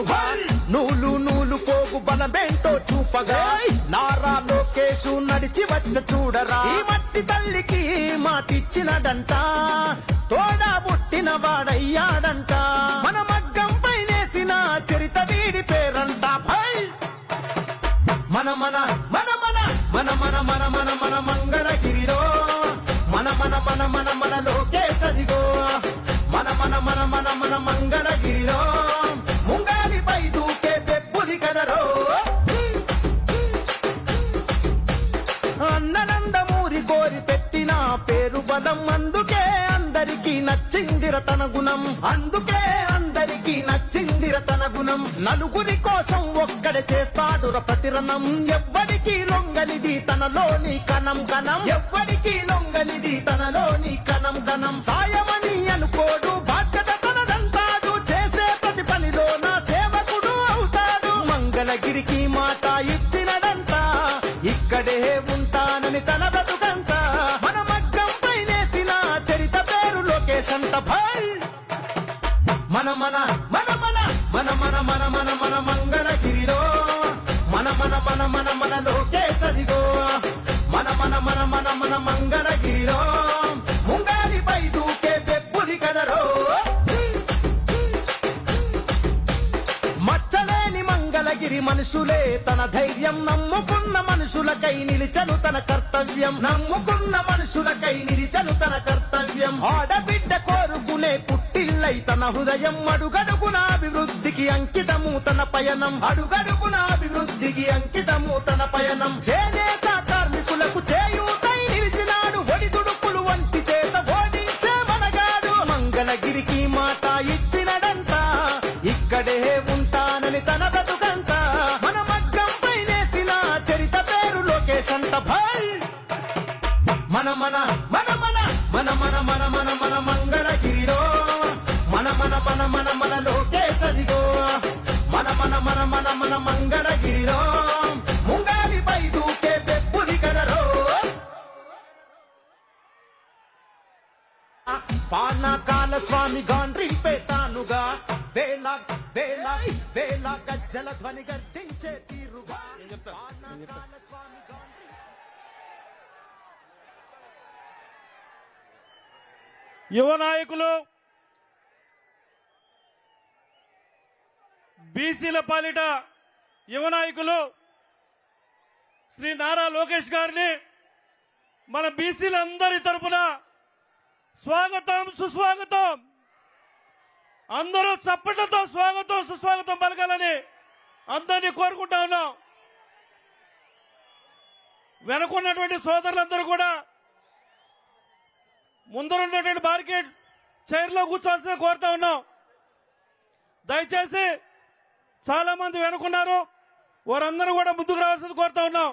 తానుగా నూలు నూలు పోగు బలమేంటో చూపగా నారా లోకేషు నడిచి వచ్చ చూడరా ఈ మట్టి తల్లికి మాటిచ్చినడంట తోడా పుట్టిన వాడయ్యాడంట మన మగ్గం పైనేసిన చరిత వీడి పేరంట మన మన మన మన మన మన మన మన మన మంగళగిరిలో మన మన మన మన మన లోకేష్ అదిగో మన మన మన మన మన మంగళగిరిలో ముంగాలిపై దూకే పెప్పుది కదరో అన్ననందమూరి కోరి పెట్టిన పేరు బలం అందుకే అందరికీ నచ్చిందిర తన గుణం అందుకే అందరికీ నచ్చిందిర తన గుణం నలుగురి కోసం ఒక్కడే చేస్తాడుర ప్రతిరణం ఎవ్వడికి లొంగనిది తనలోని కణం కణం ఎవ్వడికి లొంగనిది తనలోని కణం కణం సాయమని అనుకోడు బాధ్యత తనదంటాడు చేసే ప్రతి పనిలో నా సేవకుడు అవుతాడు మంగళగిరికి మాట ఇచ్చినడంతా ఇక్కడే ఉంటానని తన బ్రతుకంత మన మగ్గం పైనేసిన చరిత పేరు లోకేష్ అంట భాయ్ మన మన మన మన మన మన మన మన మన మంగళగిరిలో మన మన మన మన మన లోకేష్ అదిగో మన మన మన మన మన మంగళగిరిలో ముంగాలిపై దూకే పెప్పుది కదరో మచ్చలేని మంగళగిరి మనుషులే తన ధైర్యం నమ్ముకున్న మనుషులకై నిలిచను తన కర్తవ్యం నమ్ముకున్న మనుషులకై నిలిచను తన కర్తవ్యం ఆడబిడ్డ కోరుకునే పుట్టిల్లై తన హృదయం అడుగడుగున అభివృద్ధికి అంకితము తన పయనం అడుగడుగున అభివృద్ధికి అంకితము తన పయనం చేనేత కార్మికులకు చేయూతై నిలిచినాడు ఒడిదుడుకులు వంటి చేత ఓడించే మనగాడు మంగళగిరికి మాట ఇచ్చినడంతా ఇక్కడే ఉంటానని తన బ్రతుకంత మన మగ్గం పైనేసిన చరిత పేరు లోకేష్ అంట భాయ్ మన మన మన మన మన మన మన మన మన మంగళగిరిలో మన మన మన మన మన లోకేష్ అదిగో మన మన మన మన మన మంగళగిరిలో ముంగాలిపై దూకే పెప్పుది కదరో పానకాల స్వామి గాండ్రి పేతానుగా వేల వేల వేల గజ్జల ధ్వని గర్జించే తీరుగా పానకాల స్వామి గాండ్రి యువ నాయకులు బీసీల పాలిట యువ నాయకులు శ్రీ నారా లోకేష్ గారిని మన బీసీలందరి తరపున స్వాగతం సుస్వాగతం అందరూ చప్పట్లతో స్వాగతం సుస్వాగతం పలకాలని అందరినీ కోరుకుంటా ఉన్నాం. వెనుకున్నటువంటి సోదరులందరూ కూడా ముందరున్నటువంటి బార్కెట్ చైర్లో కూర్చోవాల్సిన కోరుతా ఉన్నాం. దయచేసి చాలా మంది వెనుకున్నారు, వారందరూ కూడా ముందుకు రావాల్సింది కోరుతా ఉన్నాం.